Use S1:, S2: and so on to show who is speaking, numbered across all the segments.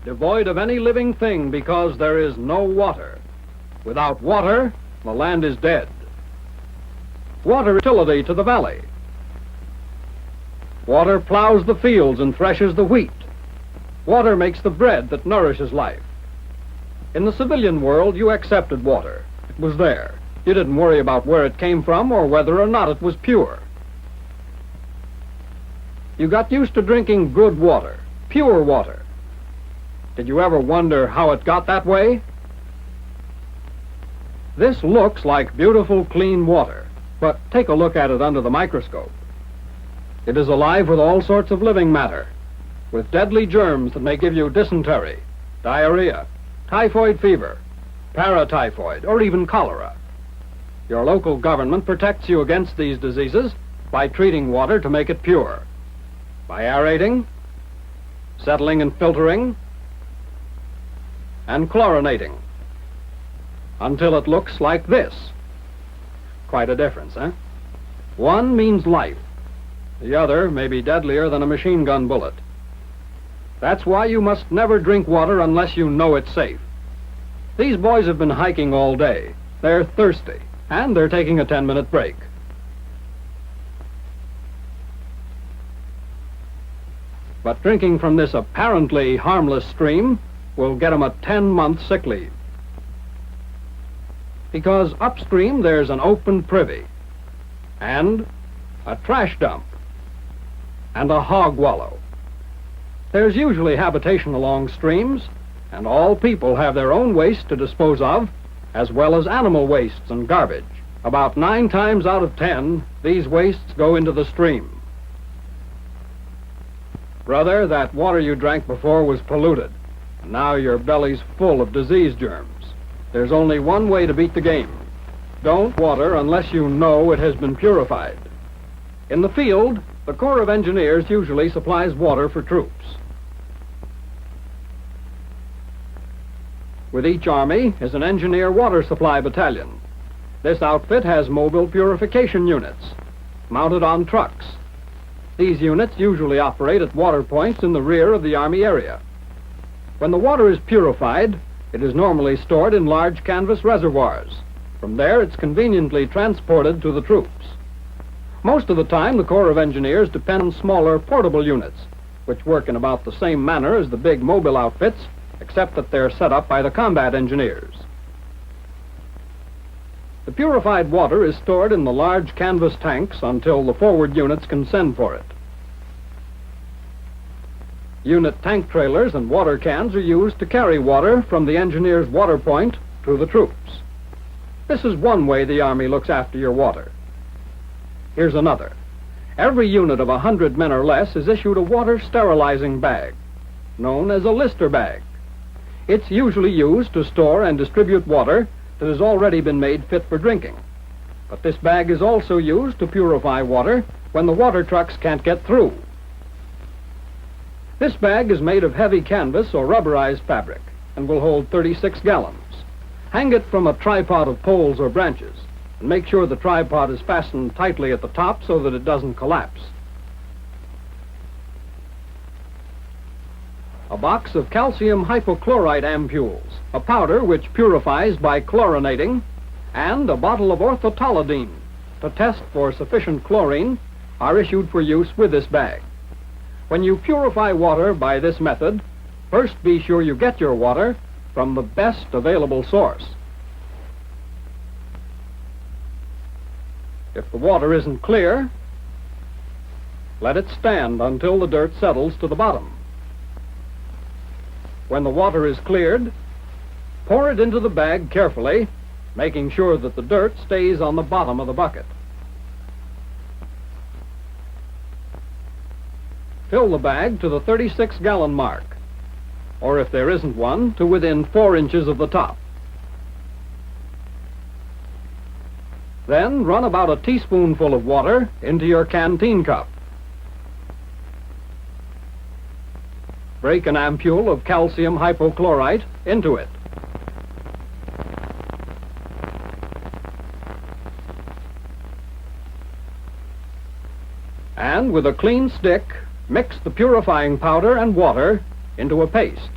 S1: devoid of any living thing because there is no water. Without water, the land is dead. Water is utility to the valley. Water plows the fields and threshes the wheat. Water makes the bread that nourishes life. In the civilian world, you accepted water. It was there. You didn't worry about where it came from or whether or not it was pure. You got used to drinking good water, pure water. Did you ever wonder how it got that way? This looks like beautiful, clean water, but take a look at it under the microscope. It is alive with all sorts of living matter, with deadly germs that may give you dysentery, diarrhea, typhoid fever, paratyphoid, or even cholera. Your local government protects you against these diseases by treating water to make it pure, by aerating, settling and filtering, and chlorinating, until it looks like this. Quite a difference, eh? One means life. The other may be deadlier than a machine gun bullet. That's why you must never drink water unless you know it's safe. These boys have been hiking all day. They're thirsty, and they're taking a 10-minute break. But drinking from this apparently harmless stream will get them a 10-month sick leave. Because upstream there's an open privy, and a trash dump, and a hog wallow. There's usually habitation along streams, and all people have their own waste to dispose of, as well as animal wastes and garbage. About 9 times out of 10, these wastes go into the stream. Brother, that water you drank before was polluted, and now your belly's full of disease germs. There's only one way to beat the game. Don't water unless you know it has been purified. In the field, the Corps of Engineers usually supplies water for troops. With each army is an engineer water supply battalion. This outfit has mobile purification units, mounted on trucks. These units usually operate at water points in the rear of the Army area. When the water is purified, it is normally stored in large canvas reservoirs. From there, it's conveniently transported to the troops. Most of the time, the Corps of Engineers depend on smaller portable units, which work in about the same manner as the big mobile outfits, except that they're set up by the combat engineers. The purified water is stored in the large canvas tanks until the forward units can send for it. Unit tank trailers and water cans are used to carry water from the engineer's water point to the troops. This is one way the Army looks after your water. Here's another. Every unit of 100 men or less is issued a water sterilizing bag, known as a Lister bag. It's usually used to store and distribute water that has already been made fit for drinking. But this bag is also used to purify water when the water trucks can't get through. This bag is made of heavy canvas or rubberized fabric and will hold 36 gallons. Hang it from a tripod of poles or branches and make sure the tripod is fastened tightly at the top so that it doesn't collapse. A box of calcium hypochlorite ampules, a powder which purifies by chlorinating, and a bottle of orthotolidine to test for sufficient chlorine are issued for use with this bag. When you purify water by this method, first be sure you get your water from the best available source. If the water isn't clear, let it stand until the dirt settles to the bottom. When the water is cleared, pour it into the bag carefully, making sure that the dirt stays on the bottom of the bucket. Fill the bag to the 36-gallon mark, or if there isn't one, to within 4 inches of the top. Then run about a teaspoonful of water into your canteen cup. Break an ampule of calcium hypochlorite into it. And with a clean stick, mix the purifying powder and water into a paste.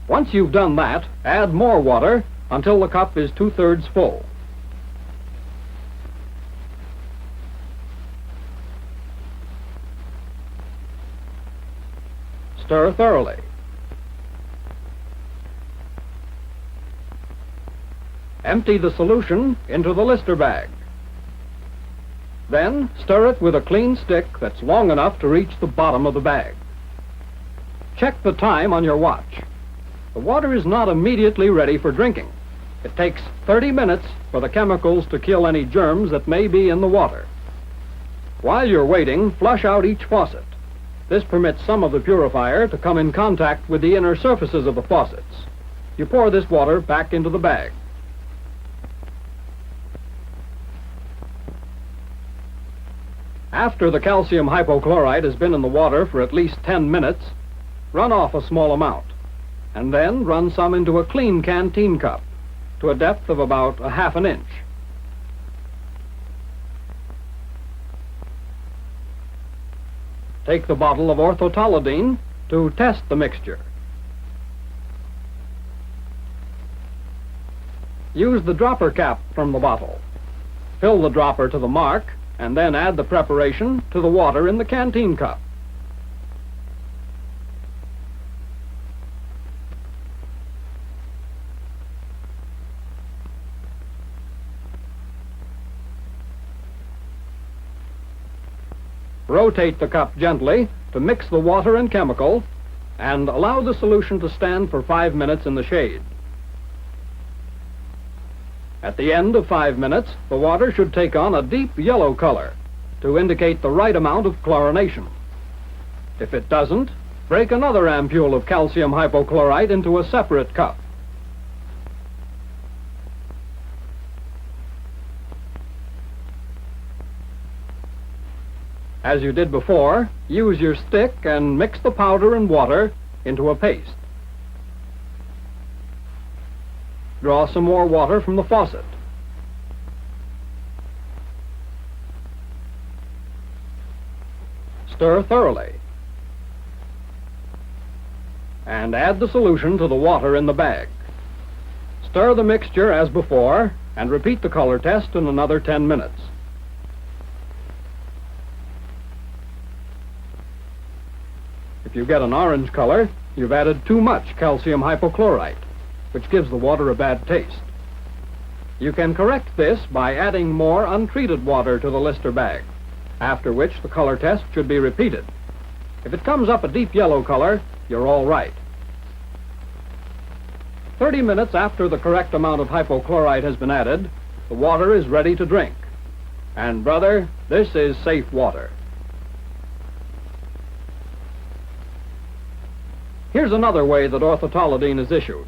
S1: Once you've done that, add more water until the cup is 2/3 full. Stir thoroughly. Empty the solution into the Lister bag. Then stir it with a clean stick that's long enough to reach the bottom of the bag. Check the time on your watch. The water is not immediately ready for drinking. It takes 30 minutes for the chemicals to kill any germs that may be in the water. While you're waiting, flush out each faucet. This permits some of the purifier to come in contact with the inner surfaces of the faucets. You pour this water back into the bag. After the calcium hypochlorite has been in the water for at least 10 minutes, run off a small amount, and then run some into a clean canteen cup to a depth of about 1/2 inch. Take the bottle of orthotolidine to test the mixture. Use the dropper cap from the bottle. Fill the dropper to the mark, and then add the preparation to the water in the canteen cup. Rotate the cup gently to mix the water and chemical, and allow the solution to stand for 5 minutes in the shade. At the end of 5 minutes, the water should take on a deep yellow color to indicate the right amount of chlorination. If it doesn't, break another ampule of calcium hypochlorite into a separate cup. As you did before, use your stick and mix the powder and water into a paste. Draw some more water from the faucet. Stir thoroughly. And add the solution to the water in the bag. Stir the mixture as before, and repeat the color test in another 10 minutes. If you get an orange color, you've added too much calcium hypochlorite, which gives the water a bad taste. You can correct this by adding more untreated water to the Lister bag, after which the color test should be repeated. If it comes up a deep yellow color, you're all right. 30 minutes after the correct amount of hypochlorite has been added, the water is ready to drink. And brother, this is safe water. Here's another way that orthotolidine is issued.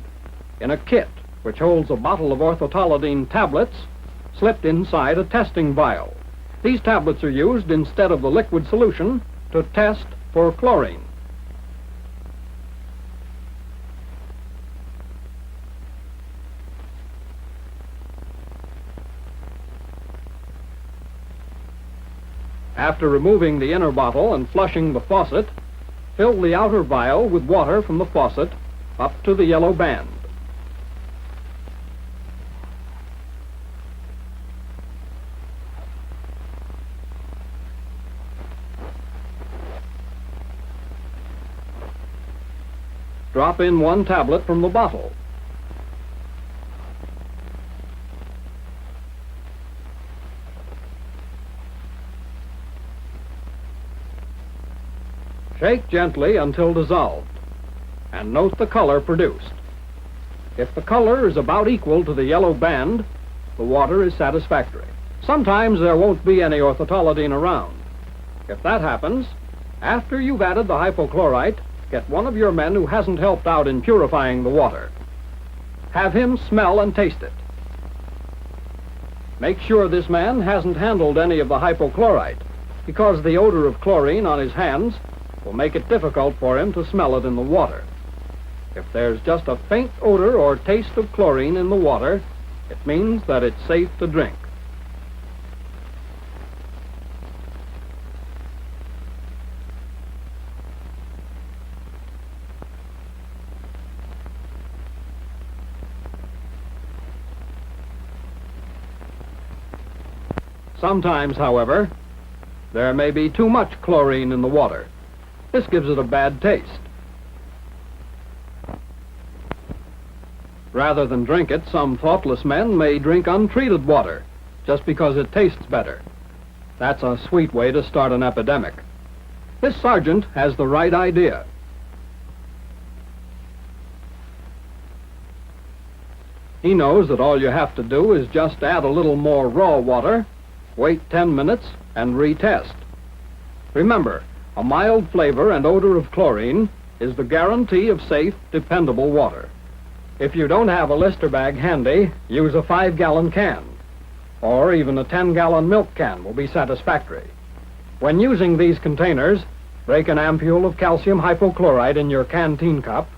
S1: In a kit, which holds a bottle of orthotolidine tablets slipped inside a testing vial. These tablets are used instead of the liquid solution to test for chlorine. After removing the inner bottle and flushing the faucet, fill the outer vial with water from the faucet up to the yellow band. Drop in 1 tablet from the bottle. Shake gently until dissolved, and note the color produced. If the color is about equal to the yellow band, the water is satisfactory. Sometimes there won't be any orthotolidine around. If that happens, after you've added the hypochlorite, get one of your men who hasn't helped out in purifying the water. Have him smell and taste it. Make sure this man hasn't handled any of the hypochlorite, because the odor of chlorine on his hands will make it difficult for him to smell it in the water. If there's just a faint odor or taste of chlorine in the water, it means that it's safe to drink. Sometimes, however, there may be too much chlorine in the water. This gives it a bad taste. Rather than drink it, some thoughtless men may drink untreated water just because it tastes better. That's a sweet way to start an epidemic. This sergeant has the right idea. He knows that all you have to do is just add a little more raw water, wait 10 minutes, and retest. Remember, a mild flavor and odor of chlorine is the guarantee of safe, dependable water. If you don't have a Lister bag handy, use a 5-gallon can, or even a 10-gallon milk can will be satisfactory. When using these containers, break an ampule of calcium hypochlorite in your canteen cup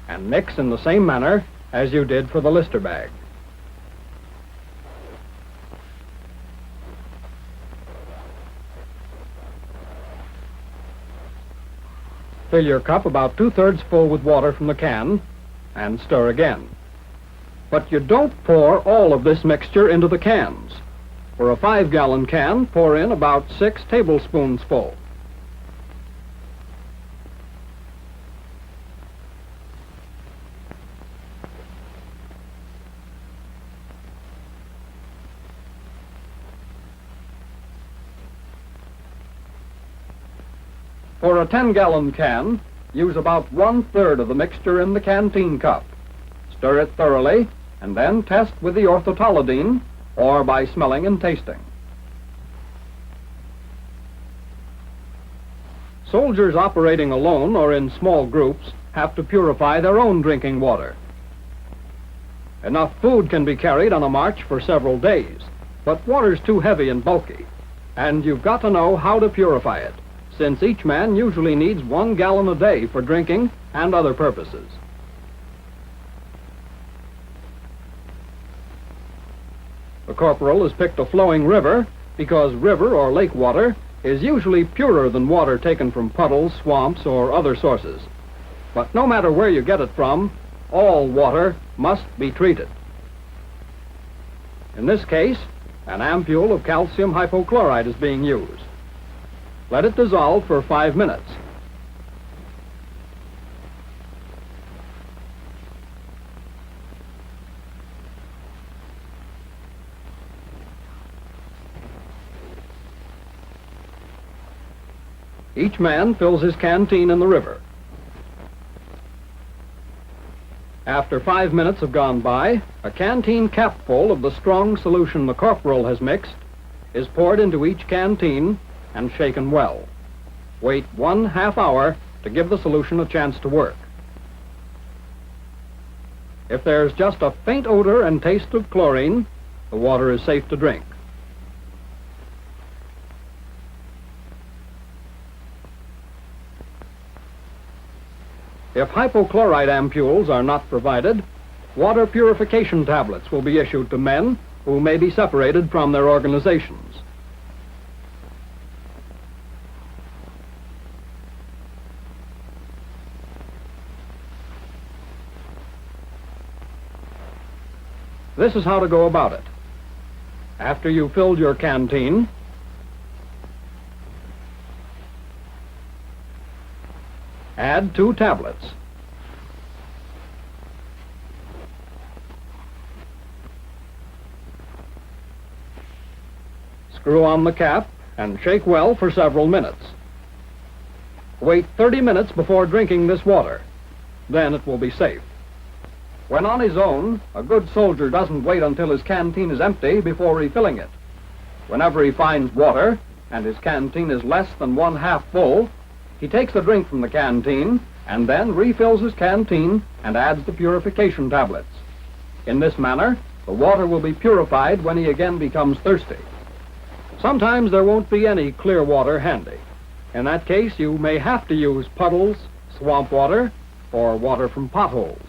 S1: and mix in the same manner as you did for the Lister bag. Fill your cup about 2/3 full with water from the can and stir again. But you don't pour all of this mixture into the cans. For a 5-gallon can, pour in about 6 tablespoons full. For a 10-gallon can, use about 1/3 of the mixture in the canteen cup. Stir it thoroughly, and then test with the orthotolidine or by smelling and tasting. Soldiers operating alone or in small groups have to purify their own drinking water. Enough food can be carried on a march for several days, but water's too heavy and bulky, and you've got to know how to purify it, since each man usually needs 1 gallon a day for drinking and other purposes. The corporal has picked a flowing river because river or lake water is usually purer than water taken from puddles, swamps, or other sources. But no matter where you get it from, all water must be treated. In this case, an ampule of calcium hypochlorite is being used. Let it dissolve for 5 minutes. Each man fills his canteen in the river. After 5 minutes have gone by, a canteen capful of the strong solution the corporal has mixed is poured into each canteen and shaken well. Wait 1/2 hour to give the solution a chance to work. If there's just a faint odor and taste of chlorine, the water is safe to drink. If hypochlorite ampules are not provided, water purification tablets will be issued to men who may be separated from their organizations. This is how to go about it. After you've filled your canteen, add 2 tablets. Screw on the cap and shake well for several minutes. Wait 30 minutes before drinking this water. Then it will be safe. When on his own, a good soldier doesn't wait until his canteen is empty before refilling it. Whenever he finds water, and his canteen is less than 1/2 full, he takes a drink from the canteen and then refills his canteen and adds the purification tablets. In this manner, the water will be purified when he again becomes thirsty. Sometimes there won't be any clear water handy. In that case, you may have to use puddles, swamp water, or water from potholes.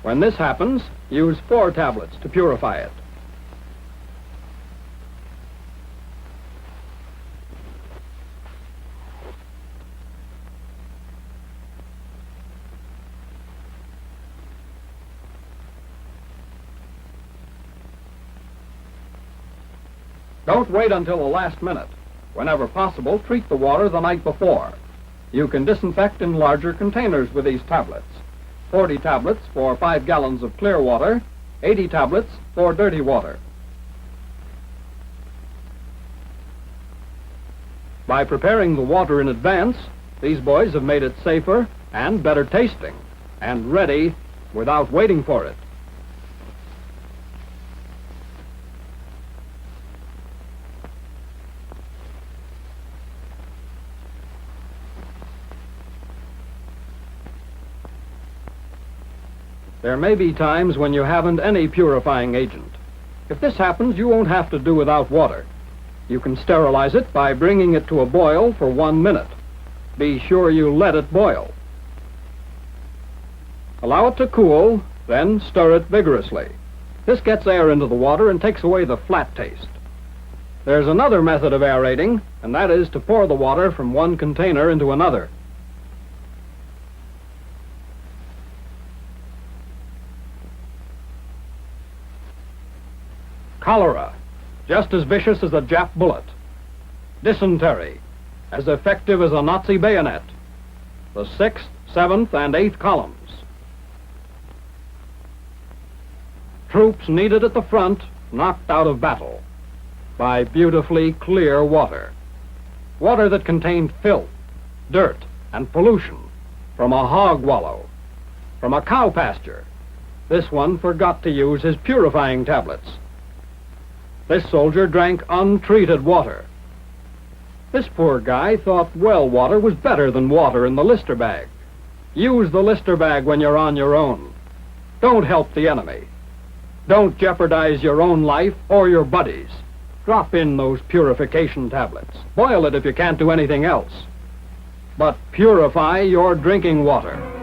S1: When this happens, use 4 tablets to purify it. Don't wait until the last minute. Whenever possible, treat the water the night before. You can disinfect in larger containers with these tablets. 40 tablets for 5 gallons of clear water, 80 tablets for dirty water. By preparing the water in advance, these boys have made it safer and better tasting, and ready without waiting for it. There may be times when you haven't any purifying agent. If this happens, you won't have to do without water. You can sterilize it by bringing it to a boil for 1 minute. Be sure you let it boil. Allow it to cool, then stir it vigorously. This gets air into the water and takes away the flat taste. There's another method of aerating, and that is to pour the water from one container into another. Cholera, just as vicious as a Jap bullet. Dysentery, as effective as a Nazi bayonet. The 6th, 7th, and 8th columns. Troops needed at the front, knocked out of battle by beautifully clear water. Water that contained filth, dirt, and pollution from a hog wallow, from a cow pasture. This one forgot to use his purifying tablets. This soldier drank untreated water. This poor guy thought well water was better than water in the Lister bag. Use the Lister bag when you're on your own. Don't help the enemy. Don't jeopardize your own life or your buddies. Drop in those purification tablets. Boil it if you can't do anything else. But purify your drinking water.